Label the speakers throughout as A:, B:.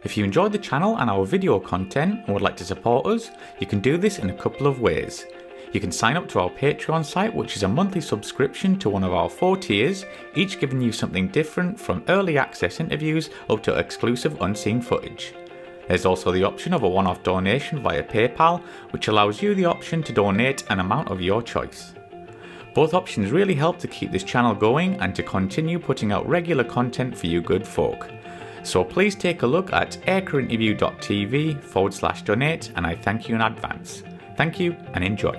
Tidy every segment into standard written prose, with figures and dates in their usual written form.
A: If you enjoyed the channel and our video content and would like to support us, you can do this in a couple of ways. You can sign up to our Patreon site, which is a monthly subscription to one of our 4 tiers, each giving you something different from early access interviews up to exclusive unseen footage. There's also the option of a one-off donation via PayPal, which allows you the option to donate an amount of your choice. Both options really help to keep this channel going and to continue putting out regular content for you good folk. So please take a look at aircrewinterview.tv/donate, and I thank you in advance. Thank you and enjoy.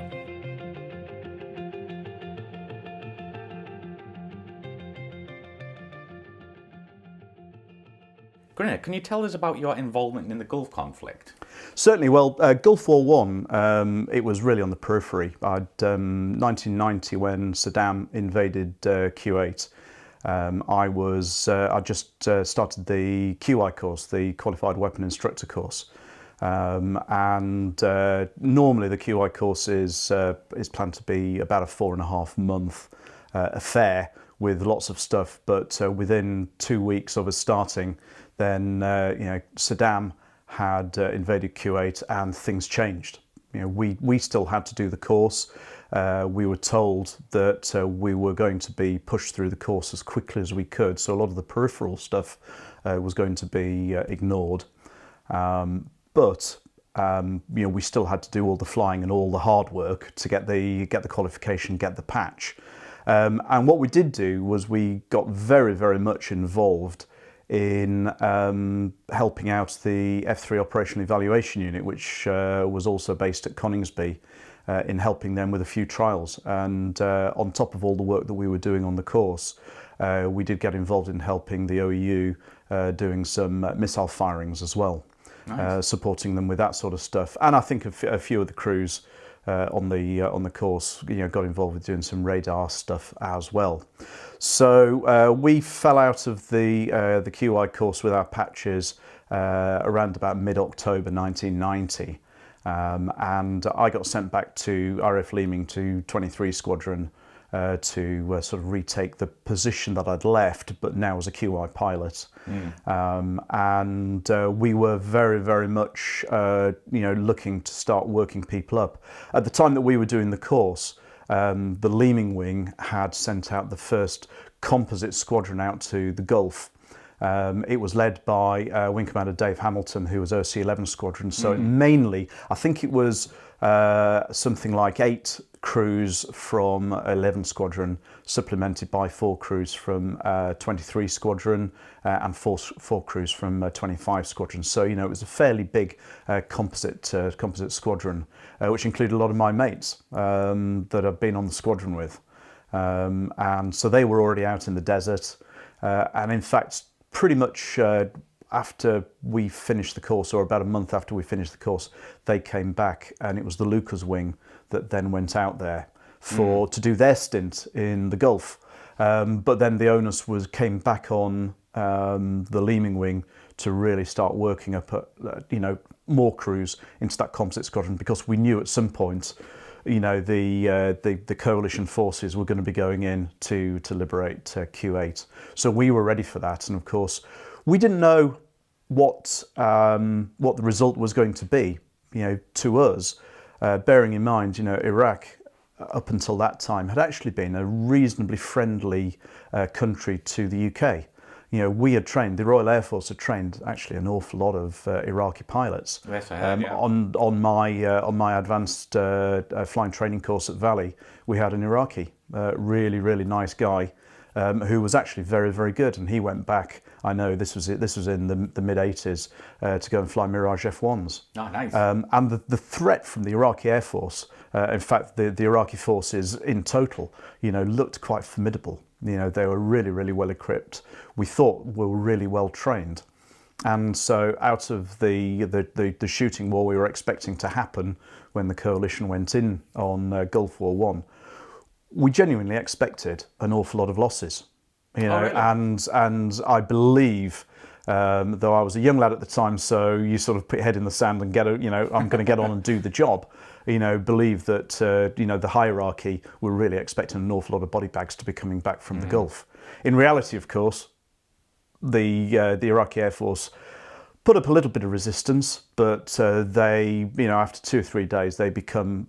A: Grinner, can you tell us about your involvement in the Gulf conflict?
B: Certainly. Well, Gulf War One, it was really on the periphery. 1990, when Saddam invaded Kuwait, I just started the QI course, the Qualified Weapon Instructor course, and normally the QI course is planned to be about a 4.5 month affair with lots of stuff. But within 2 weeks of us starting, then Saddam had invaded Kuwait and things changed. We still had to do the course. We were told that we were going to be pushed through the course as quickly as we could, so a lot of the peripheral stuff was going to be ignored. But we still had to do all the flying and all the hard work to get the qualification, get the patch. And what we did do was we got very, very much involved in helping out the F3 Operational Evaluation Unit, which was also based at Coningsby, in helping them with a few trials. And on top of all the work that we were doing on the course, we did get involved in helping the OEU doing some missile firings as well. Nice. Supporting them with that sort of stuff. And I think a few of the crews on the course, got involved with doing some radar stuff as well. So we fell out of the QI course with our patches around about mid-October 1990, and I got sent back to RAF Leeming to 23 Squadron to sort of retake the position that I'd left, but now as a QI pilot. And we were very, very much looking to start working people up. At the time that we were doing the course, the Leeming wing had sent out the first Composite Squadron out to the Gulf. It was led by Wing Commander Dave Hamilton, who was OC-11 Squadron. So mainly, I think it was something like 8 crews from 11 Squadron, supplemented by 4 crews from 23 Squadron and 4 crews from 25 Squadron. So it was a fairly big composite squadron, which included a lot of my mates that I've been on the squadron with, and so they were already out in the desert, and in fact, pretty much after we finished the course, or about a month after we finished the course, they came back, and it was the Lucas wing that then went out there to do their stint in the Gulf. But then the onus came back on the Leeming wing to really start working up more crews into that composite squadron, because we knew at some point the coalition forces were going to be going in to liberate Kuwait. So we were ready for that, and of course we didn't know what the result was going to be, to us, bearing in mind, Iraq up until that time had actually been a reasonably friendly country to the UK. We had trained, the Royal Air Force had trained actually an awful lot of Iraqi pilots.
A: Yes, I have, yeah.
B: On my advanced flying training course at Valley, we had an Iraqi, really, really nice guy, who was actually very, very good, and he went back. I know this was in the mid-80s to go and fly Mirage F1s.
A: Oh, nice.
B: And the threat from the Iraqi Air Force, in fact, the Iraqi forces in total, looked quite formidable. They were really, really well equipped. We thought we were really well trained. And so out of the shooting war we were expecting to happen when the coalition went in on Gulf War One, we genuinely expected an awful lot of losses.
A: Really?
B: And I believe, though I was a young lad at the time, so you sort of put your head in the sand and I'm going to get on and do the job. Believe that the hierarchy were really expecting an awful lot of body bags to be coming back from the Gulf. In reality, of course, the Iraqi Air Force put up a little bit of resistance, but they, after 2 or 3 days, they became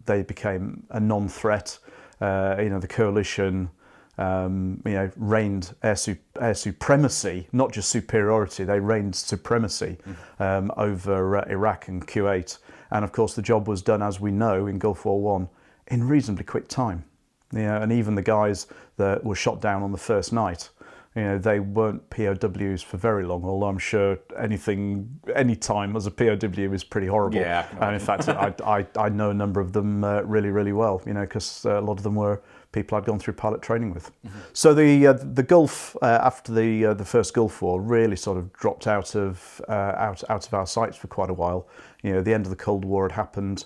B: a non-threat. The coalition, reigned air supremacy, not just superiority. They reigned supremacy over Iraq and Kuwait. And of course, the job was done, as we know, in Gulf War One, in reasonably quick time. And even the guys that were shot down on the first night, they weren't POWs for very long, although I'm sure any time as a POW is pretty horrible.
A: Yeah.
B: And in fact, I know a number of them really, really well, because a lot of them were people I'd gone through pilot training with. So the Gulf, after the first Gulf War, really sort of dropped out of our sights for quite a while. The end of the Cold War had happened,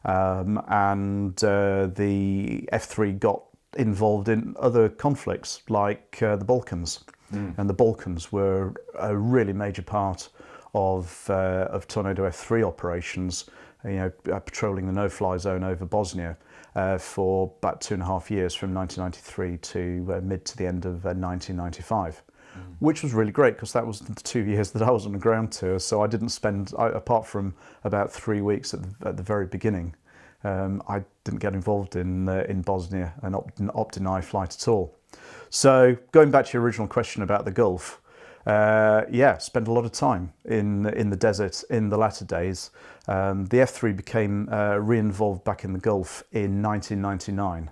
B: and the F3 got involved in other conflicts like the Balkans, and the Balkans were a really major part of Tornado F3 operations. Patrolling the no-fly zone over Bosnia for about 2.5 years, from 1993 to mid to the end of 1995. Which was really great, because that was the 2 years that I was on a ground tour. So I didn't spend, apart from about 3 weeks at the very beginning, I didn't get involved in Bosnia and opt deny flight at all. So going back to your original question about the Gulf, spent a lot of time in the desert in the latter days. The F3 became re-involved back in the Gulf in 1999.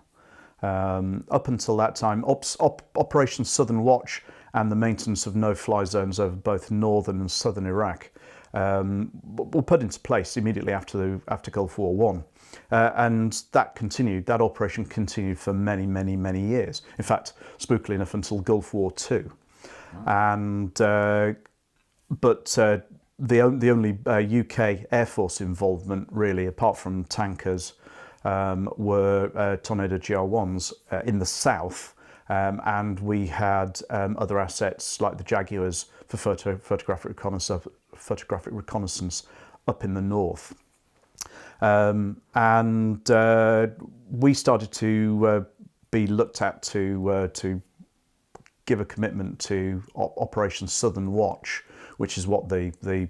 B: Up until that time, Operation Southern Watch and the maintenance of no-fly zones over both northern and southern Iraq were put into place immediately after Gulf War One. And that operation continued for many, many, many years. In fact, spookily enough, until Gulf War II. And but the only UK Air Force involvement, really, apart from tankers, were Tornado GR1s in the south, and we had other assets like the Jaguars for photographic reconnaissance up in the north. And we started to be looked at to give a commitment to Operation Southern Watch, which is what the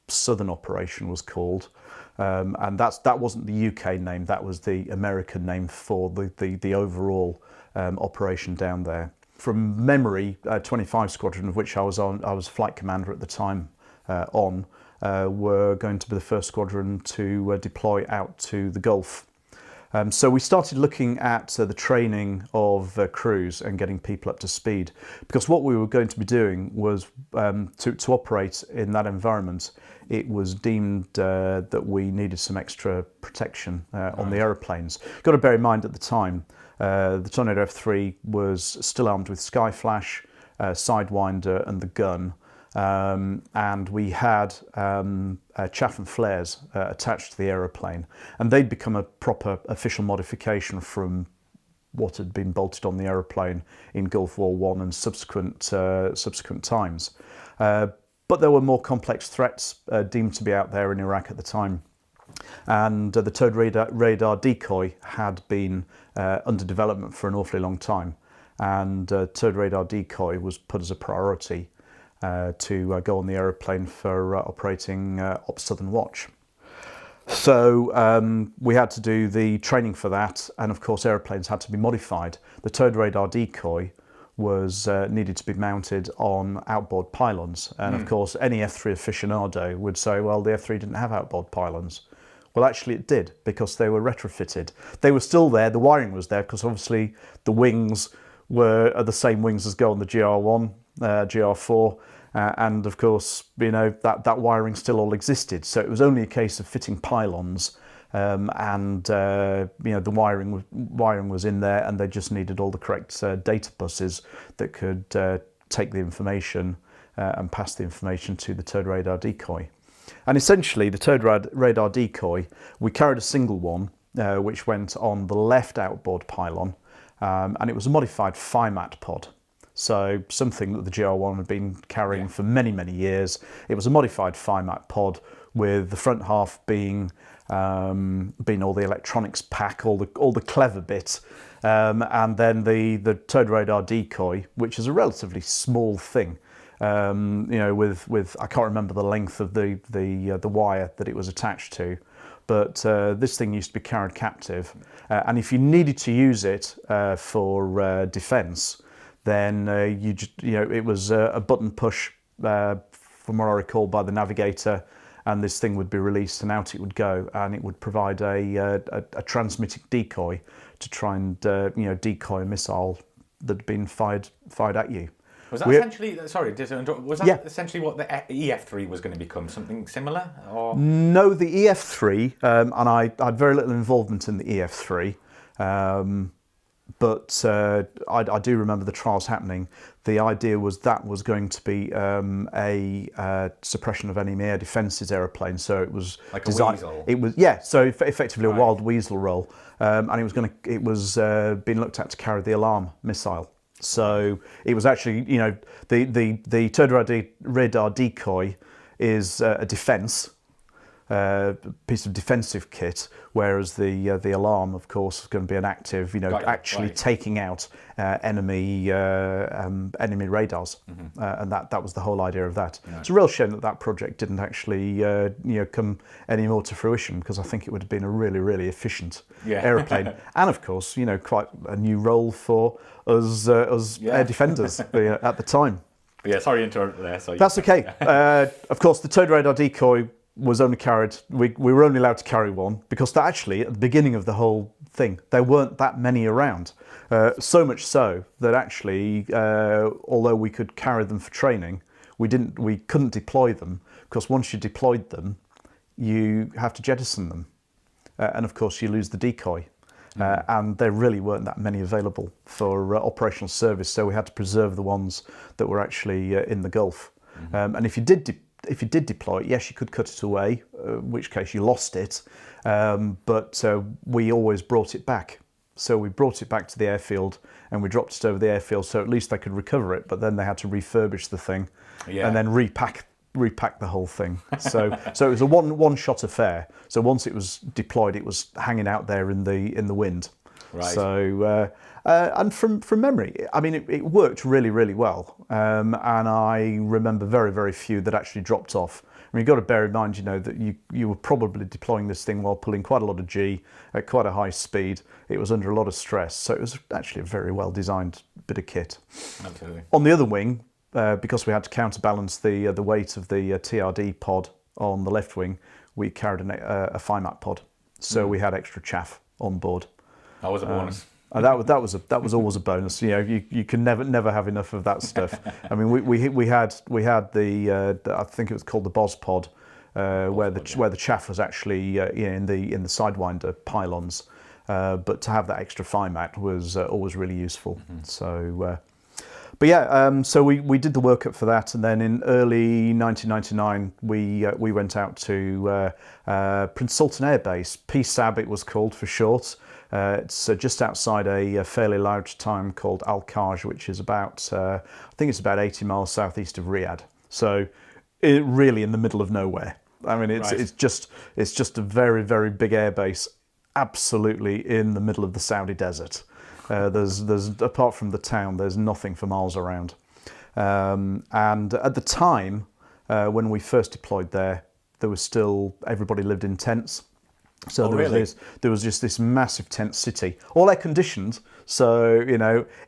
B: Southern operation was called, and that wasn't the UK name. That was the American name for the overall operation down there. From memory, 25 Squadron, of which I was flight commander at the time, were going to be the first squadron to deploy out to the Gulf. So we started looking at the training of crews and getting people up to speed, because what we were going to be doing was to operate in that environment. It was deemed that we needed some extra protection on the aeroplanes. Got to bear in mind, at the time, the Tornado F3 was still armed with Skyflash, Sidewinder and the gun. And we had chaff and flares attached to the aeroplane, and they'd become a proper official modification from what had been bolted on the aeroplane in Gulf War One and subsequent times. But there were more complex threats deemed to be out there in Iraq at the time, and the towed radar decoy had been under development for an awfully long time, and towed radar decoy was put as a priority to go on the aeroplane for operating Op Southern Watch. So we had to do the training for that, and of course aeroplanes had to be modified. The towed radar decoy was needed to be mounted on outboard pylons, and of course any F3 aficionado would say, well, the F3 didn't have outboard pylons. Well, actually it did, because they were retrofitted. They were still there, the wiring was there, because obviously the wings are the same wings as go on the GR1, GR4, and of course, that wiring still all existed. So it was only a case of fitting pylons, and the wiring was in there, and they just needed all the correct data buses that could take the information and pass the information to the towed radar decoy. And essentially, the towed radar decoy, we carried a single one, which went on the left outboard pylon, and it was a modified FIMAT pod. So something that the GR1 had been carrying for many, many years. It was a modified FIMAT pod, with the front half being all the electronics pack, all the clever bit, and then the towed radar decoy, which is a relatively small thing. You know, with I can't remember the length of the wire that it was attached to, but this thing used to be carried captive, and if you needed to use it for defence, then it was a button push from what I recall by the navigator, and this thing would be released and out it would go, and it would provide a transmitting decoy to try and decoy a missile that had been fired at you.
A: Was that essentially? Sorry, was that essentially what the EF3 was going to become? Something similar? Or?
B: No, the EF3, and I had very little involvement in the EF3, but I do remember the trials happening. The idea was that was going to be a suppression of enemy air defences aeroplane. So it was
A: like a weasel.
B: It was so effectively a wild weasel role, and it was being looked at to carry the alarm missile. So it was actually, the turret radar decoy is a defence piece of defensive kit, whereas the alarm, of course, is going to be an active, taking out enemy radars, and that was the whole idea of that. Yeah. It's a real shame that project didn't actually come any more to fruition, because I think it would have been a really, really efficient aeroplane, and of course, quite a new role for us air defenders at the time.
A: Yeah, sorry to interrupt there. So
B: that's okay. Of course, the towed radar decoy was only carried, we were only allowed to carry one, because actually at the beginning of the whole thing there weren't that many around, so much so that actually although we could carry them for training, we couldn't deploy them, because once you deployed them you have to jettison them, and of course you lose the decoy. And there really weren't that many available for operational service, so we had to preserve the ones that were actually in the Gulf. And if you did deploy it, yes, you could cut it away, in which case you lost it, but we always brought it back. So we brought it back to the airfield and we dropped it over the airfield, so at least they could recover it, but then they had to refurbish the thing and then repack the whole thing. So it was a one-shot affair. So once it was deployed, it was hanging out there in the wind.
A: Right.
B: So and from memory, I mean, it worked really, really well, and I remember very, very few that actually dropped off. I mean, you've got to bear in mind, that you were probably deploying this thing while pulling quite a lot of G at quite a high speed. It was under a lot of stress, so it was actually a very well designed bit of kit.
A: Absolutely.
B: On the other wing, because we had to counterbalance the weight of the TRD pod on the left wing, we carried a FIMAT pod, so we had extra chaff on board.
A: That was a bonus.
B: And that was always a bonus. You can never have enough of that stuff. I mean, we had the I think it was called the BOS pod, where the chaff was actually in the sidewinder pylons, but to have that extra FIMAT was always really useful. So. But yeah, so we did the workup for that, and then in early 1999 we went out to Prince Sultan Air Base, PSAB it was called for short. It's just outside a fairly large town called Al-Kaj, which is about I think it's about 80 miles southeast of Riyadh. So really in the middle of nowhere. I mean, it's just a very, very big air base, absolutely in the middle of the Saudi desert. There's apart from the town, there's nothing for miles around. And at the time, when we first deployed there was still, everybody lived in tents. So there was just this massive tent city, all air conditioned. So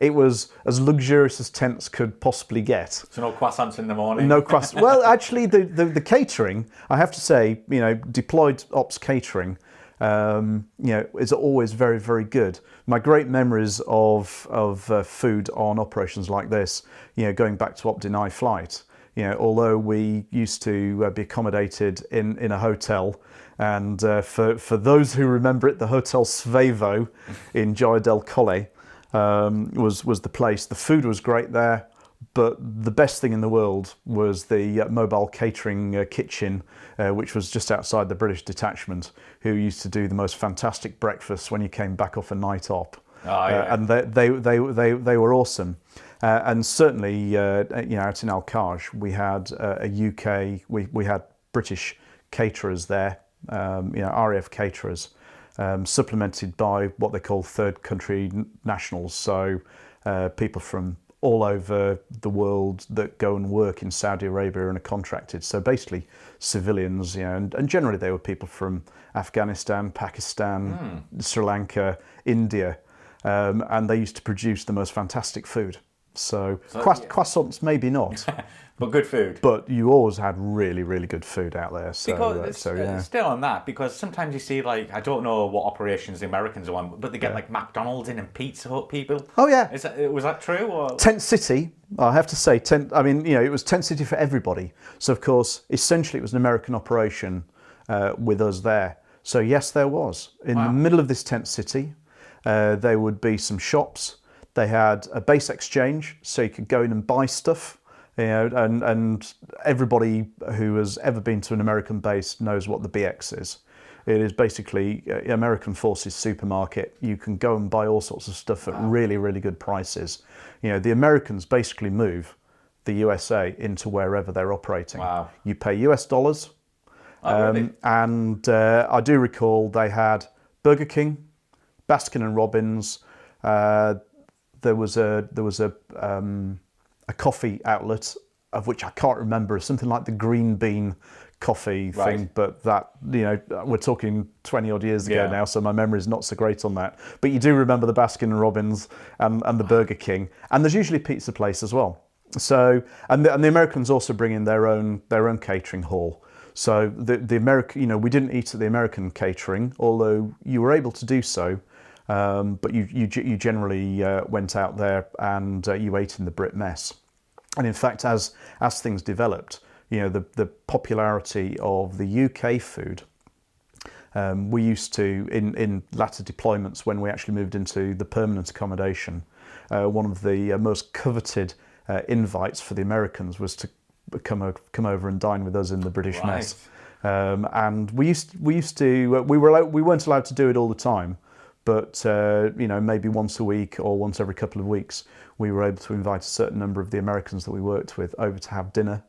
B: it was as luxurious as tents could possibly get.
A: So no croissants in the morning.
B: No croissants. Well, actually, the catering, I have to say, deployed ops catering, is always very, very good. My great memories of food on operations like this, going back to op deny flight, although we used to be accommodated in a hotel, and for those who remember it, the Hotel Svevo in Jaya del Colle was the place. The food was great there, but the best thing in the world was the mobile catering kitchen, which was just outside the British detachment, who used to do the most fantastic breakfasts when you came back off a night op. And they were awesome. And certainly, out in Al-Kaj, we had we had British caterers there, RAF caterers, supplemented by what they call third country nationals, so people from all over the world that go and work in Saudi Arabia and are contracted. So basically civilians, and generally they were people from Afghanistan, Pakistan, Sri Lanka, India, and they used to produce the most fantastic food. So croissants, maybe not.
A: But good food.
B: But you always had really, really good food out there. So,
A: Because still on that, because sometimes you see, like, I don't know what operations the Americans are on, but they get like McDonald's in and Pizza Hut people.
B: Oh yeah,
A: was that true? Or?
B: Tent City, I have to say, it was Tent City for everybody. So of course, essentially, it was an American operation with us there. So yes, there was in the middle of this Tent City. There would be some shops. They had a base exchange, so you could go in and buy stuff. And everybody who has ever been to an American base knows what the BX is. It is basically American Forces supermarket. You can go and buy all sorts of stuff at really, really good prices. The Americans basically move the USA into wherever they're operating.
A: Wow.
B: You pay US dollars.
A: Really?
B: And I do recall they had Burger King, Baskin and Robbins. There was a coffee outlet, of which I can't remember, something like the Green Bean coffee thing, but that, we're talking 20 odd years ago now, so my memory is not so great on that. But you do remember the Baskin and Robbins and the Burger King, and there's usually a pizza place as well. So, and the Americans also bring in their own catering hall. So the American, we didn't eat at the American catering, although you were able to do so. But you generally went out there and you ate in the Brit mess. And in fact, as things developed, the popularity of the UK food, we used to, in latter deployments when we actually moved into the permanent accommodation, one of the most coveted invites for the Americans was to come over and dine with us in the British mess. And we weren't allowed to do it all the time. But, maybe once a week or once every couple of weeks, we were able to invite a certain number of the Americans that we worked with over to have dinner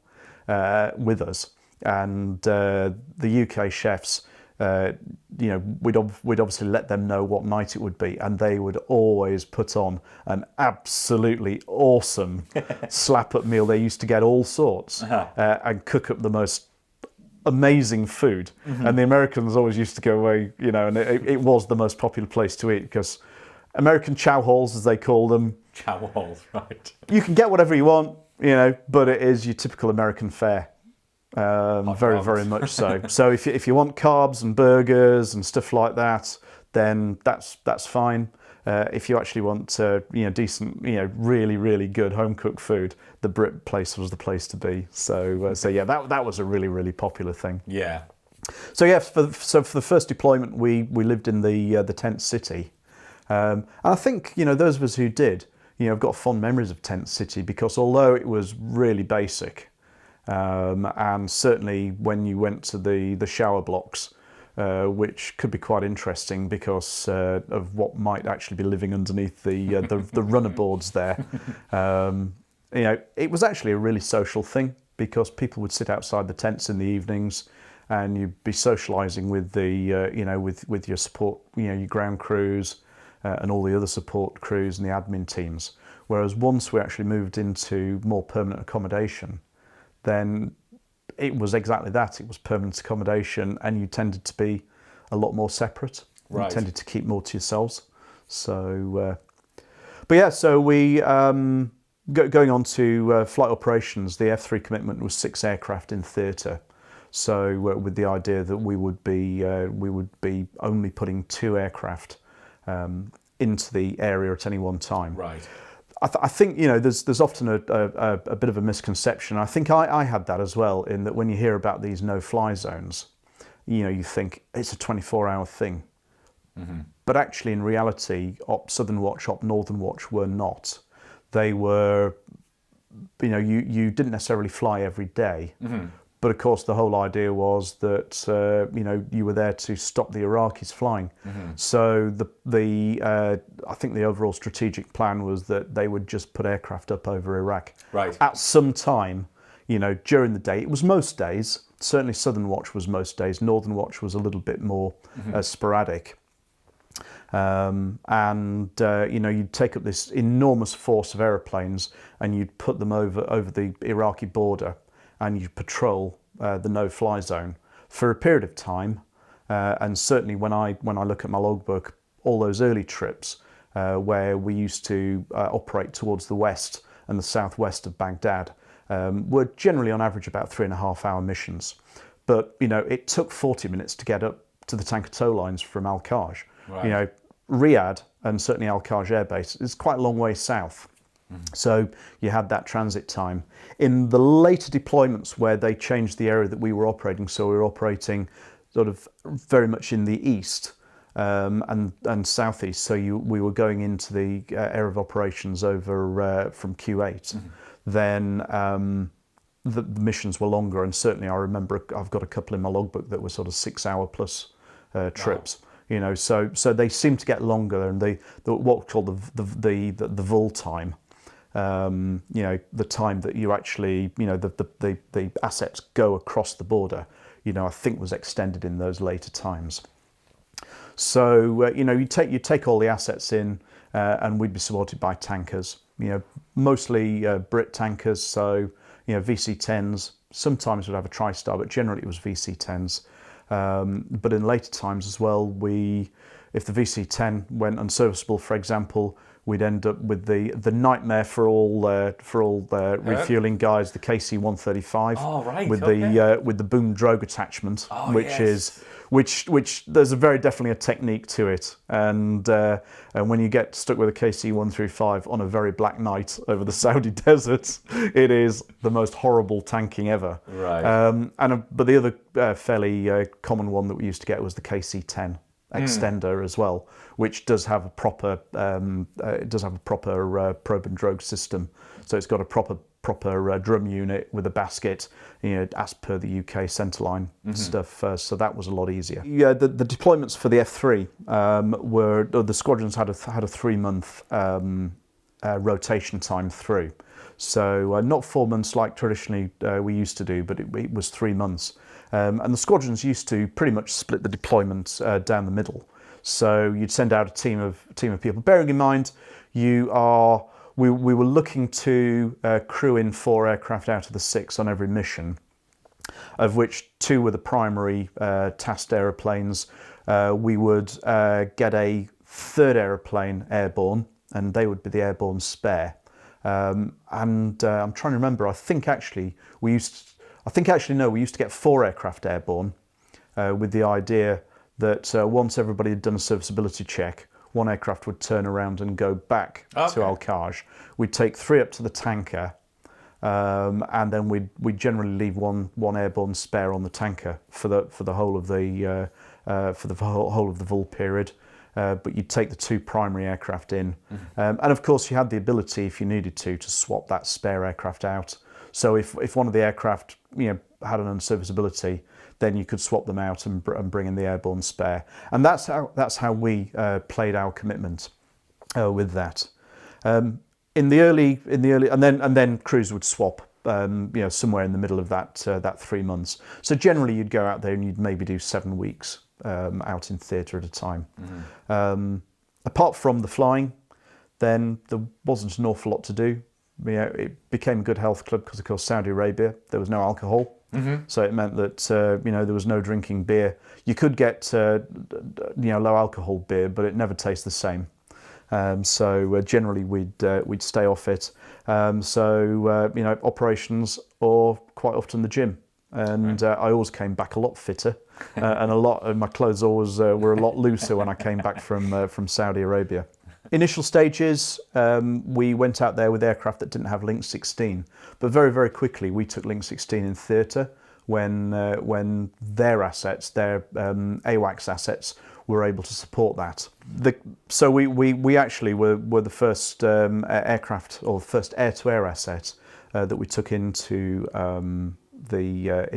B: with us. And the UK chefs, we'd obviously let them know what night it would be. And they would always put on an absolutely awesome slap-up meal. They used to get all sorts and cook up the most amazing food. And the Americans always used to go away, and it was the most popular place to eat because American chow halls, as they call them.
A: Chow halls, right.
B: You can get whatever you want, but it is your typical American fare. Very, very much so. So if you want carbs and burgers and stuff like that, then that's fine. If you actually want decent, really, really good home cooked food, the Brit place was the place to be. So that was a really, really popular thing.
A: Yeah.
B: So yeah, for the first deployment, we lived in the Tent City, and I think those of us who did, have got fond memories of Tent City because although it was really basic, and certainly when you went to the shower blocks. Which could be quite interesting because of what might actually be living underneath the runner boards there. It was actually a really social thing because people would sit outside the tents in the evenings, and you'd be socialising with with your support, your ground crews and all the other support crews and the admin teams. Whereas once we actually moved into more permanent accommodation, then it was exactly that. It was permanent accommodation, and you tended to be a lot more separate. Right. You tended to keep more to yourselves. So, so we going on to flight operations. The F3 commitment was 6 aircraft in theatre. So, with the idea that we would be only putting 2 aircraft into the area at any one time.
A: Right.
B: I think there's often a bit of a misconception. I think I had that as well, in that when you hear about these no-fly zones, you think it's a 24-hour thing. Mm-hmm. But actually, in reality, Op Southern Watch, Op Northern Watch were not. They were, you didn't necessarily fly every day. Mm-hmm. But of course, the whole idea was that you were there to stop the Iraqis flying. Mm-hmm. So I think the overall strategic plan was that they would just put aircraft up over Iraq.
A: Right.
B: At some time, during the day. It was most days. Certainly, Southern Watch was most days. Northern Watch was a little bit more sporadic. You'd take up this enormous force of aeroplanes and you'd put them over the Iraqi border, and you'd patrol the no-fly zone for a period of time. And certainly when I look at my logbook, all those early trips where we used to operate towards the west and the southwest of Baghdad were generally on average about 3.5-hour missions. But it took 40 minutes to get up to the tanker tow lines from Al-Kaj.
A: Right.
B: Riyadh and certainly Al-Kaj Air Base is quite a long way south. So you had that transit time. In the later deployments where they changed the area that we were operating, so we were operating sort of very much in the east and southeast, so we were going into the area of operations over from Kuwait, then the missions were longer, and certainly I remember I've got a couple in my logbook that were sort of 6-hour plus trips. Wow. So they seem to get longer, and what we call the vol time. The time that you actually, the assets go across the border, I think was extended in those later times. So, you take all the assets in, and we'd be supported by tankers, mostly Brit tankers. So, VC-10s, sometimes we'd have a TriStar, but generally it was VC-10s. But in later times as well, if the VC-10 went unserviceable, for example, we'd end up with the nightmare for all refueling guys, the KC-135.
A: Oh, right.
B: With
A: okay.
B: with the boom drogue attachment,
A: Yes.
B: which there's definitely a technique to it, and when you get stuck with a KC-135 on a very black night over the Saudi deserts, it is the most horrible tanking ever.
A: Right.
B: But the other fairly common one that we used to get was the KC-10 extender as well, which does have a proper probe and drogue system. So it's got a proper drum unit with a basket, as per the UK centerline stuff. So that was a lot easier. Yeah, the deployments for the F3 the squadrons had a 3-month rotation time through. So not 4 months like traditionally we used to do, but it was 3 months. And the squadrons used to pretty much split the deployment down the middle. So you'd send out a team of people. Bearing in mind, we were looking to crew in 4 aircraft out of the 6 on every mission, of which 2 were the primary tasked aeroplanes. We would get a 3rd aeroplane airborne, and they would be the airborne spare. I'm trying to remember. I think actually we used to get 4 aircraft airborne, with the idea that once everybody had done a serviceability check, 1 aircraft would turn around and go back to Al-Kaj. We'd take 3 up to the tanker, and then we'd generally leave one airborne spare on the tanker for the whole of the whole of the vol period. But you'd take the 2 primary aircraft in, and of course you had the ability, if you needed to swap that spare aircraft out. So if one of the aircraft had an unserviceability, then you could swap them out and bring in the airborne spare. And that's how we played our commitment with that. In the early, and then crews would swap. Somewhere in the middle of that 3 months. So generally, you'd go out there and you'd maybe do 7 weeks out in theatre at a time. Apart from the flying, then there wasn't an awful lot to do. It became a good health club because, of course, Saudi Arabia, there was no alcohol. So it meant that there was no drinking beer. You could get low alcohol beer, but it never tastes the same. So generally we'd stay off it. Operations or quite often the gym, and I always came back a lot fitter, and my clothes always were a lot looser when I came back from Saudi Arabia. Initial stages, we went out there with aircraft that didn't have Link 16, but very, very quickly we took Link 16 in theatre when their assets, their AWACS assets, were able to support that. So we actually were the first aircraft, or first air-to-air asset that we took into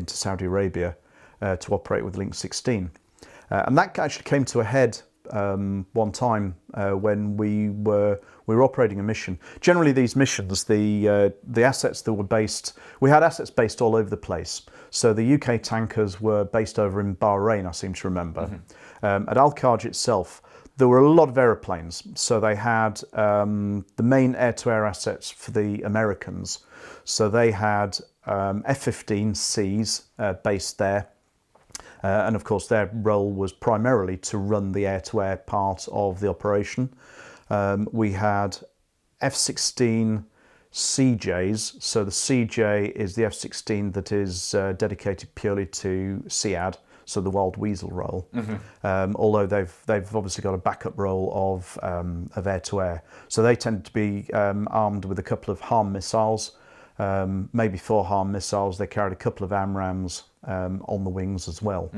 B: Saudi Arabia to operate with Link 16, and that actually came to a head one time when we were operating a mission. Generally, these missions, the assets that were based, we had assets based all over the place. So the UK tankers were based over in Bahrain, I seem to remember. At Al-Kaj itself, There were a lot of aeroplanes. So they had the main air-to-air assets for the Americans. So they had F-15Cs based there. And of course, their role was primarily to run the air-to-air part of the operation. We had F-16 CJs. So the CJ is the F-16 that is dedicated purely to SEAD, so the wild weasel role. Although they've obviously got a backup role of air-to-air. So they tend to be armed with a couple of HARM missiles, maybe 4 HARM missiles. They carried a couple of AMRAAMs on the wings as well.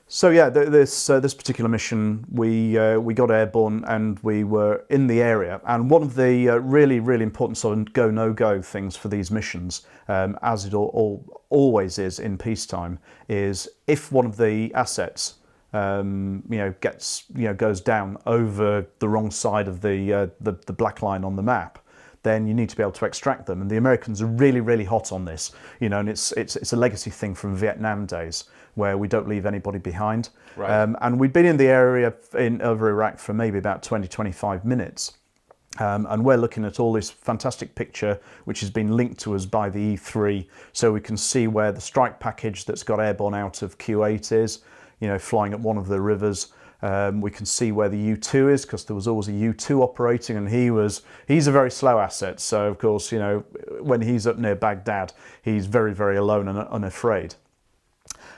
B: So yeah, this particular mission, we got airborne and we were in the area. And one of the really important sort of go no go things for these missions, as it always is in peacetime, is if one of the assets goes down over the wrong side of the black line on the map, then you need to be able to extract them. And the Americans are really hot on this, and it's a legacy thing from Vietnam days where we don't leave anybody behind.
A: Right.
B: And we'd been in the area over Iraq for maybe about 20-25 minutes. And we're looking at all this fantastic picture, which has been linked to us by the E3, so we can see where the strike package that's got airborne out of Q8 is, flying up one of the rivers. We can see where the U2 is, because there was always a U2 operating, and he's a very slow asset. So of course, when he's up near Baghdad, he's very alone and unafraid.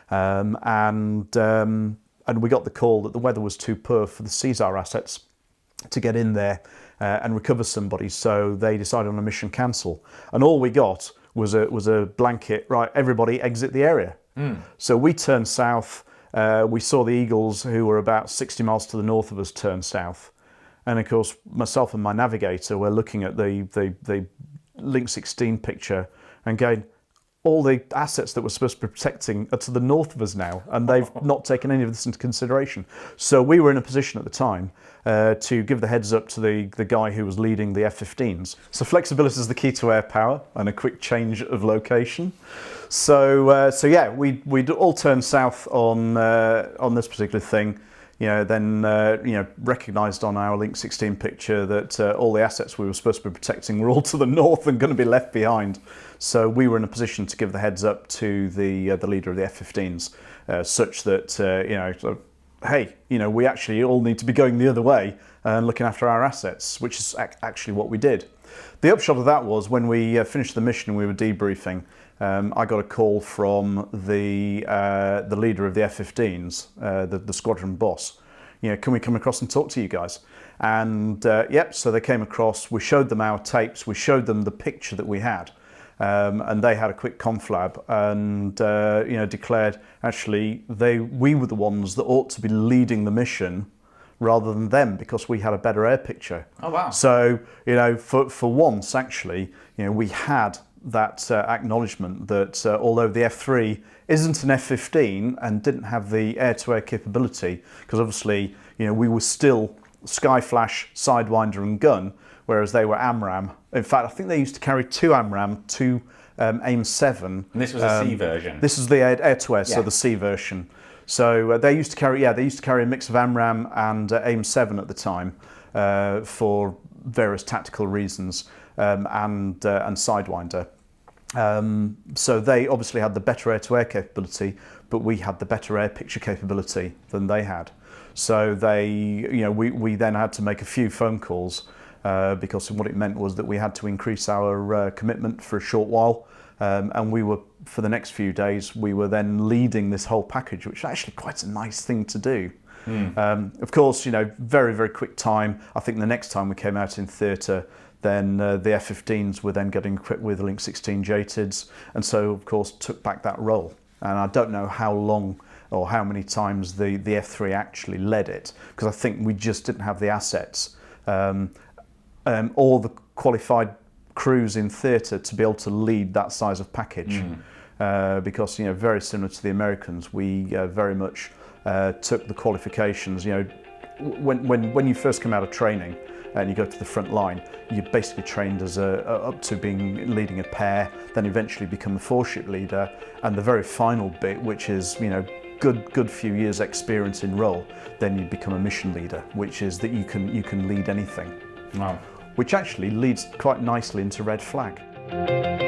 B: And we got the call that the weather was too poor for the Caesar assets to get in there and recover somebody, so they decided on a mission cancel. And all we got was a blanket, right, everybody exit the area. So we turned south. We saw the Eagles, who were about 60 miles to the north of us, turn south. And of course, myself and my navigator were looking at the Link 16 picture and going, all the assets that we're supposed to be protecting are to the north of us now, and they've not taken any of this into consideration. So we were in a position at the time to give the heads up to the guy who was leading the F-15s. So flexibility is the key to air power, and a quick change of location. So yeah, we'd all turned south on this particular thing. Then recognised on our Link 16 picture that all the assets we were supposed to be protecting were all to the north and going to be left behind. So we were in a position to give the heads up to the leader of the F-15s, such that hey, we actually all need to be going the other way and looking after our assets, which is actually what we did. The upshot of that was when we finished the mission and we were debriefing, I got a call from the leader of the F-15s, the squadron boss. Can we come across and talk to you guys? And yep, so they came across. We showed them our tapes. We showed them the picture that we had, and they had a quick conflab and declared actually we were the ones that ought to be leading the mission rather than them, because we had a better air picture.
A: Oh wow!
B: So for once actually, we had that acknowledgement that although the F3 isn't an F-15 and didn't have the air-to-air capability, because obviously we were still Skyflash, Sidewinder and gun, whereas they were AMRAAM. In fact, I think they used to carry 2 AMRAAM, 2 AIM-7.
A: And this was a C version.
B: This is the air-to-air,
A: Yeah.
B: so the C version. So they used to carry a mix of AMRAAM and AIM-7 at the time for various tactical reasons, and Sidewinder. So they obviously had the better air-to-air capability, but we had the better air picture capability than they had. So we then had to make a few phone calls because what it meant was that we had to increase our commitment for a short while, and we were, for the next few days, we were then leading this whole package, which is actually quite a nice thing to do. Of course, very quick time. I think the next time we came out in theatre, then the F-15s were then getting equipped with Link 16 JTIDs, and so of course took back that role. And I don't know how long or how many times the F3 actually led it, because I think we just didn't have the assets or the qualified crews in theatre to be able to lead that size of package. Because very similar to the Americans, we very much took the qualifications. When you first come out of training and you go to the front line, you're basically trained as up to leading a pair, then eventually become the 4-ship leader, and the very final bit, which is good few years experience in role, then you become a mission leader, which is that you can lead anything.
A: Wow.
B: Which actually leads quite nicely into Red Flag.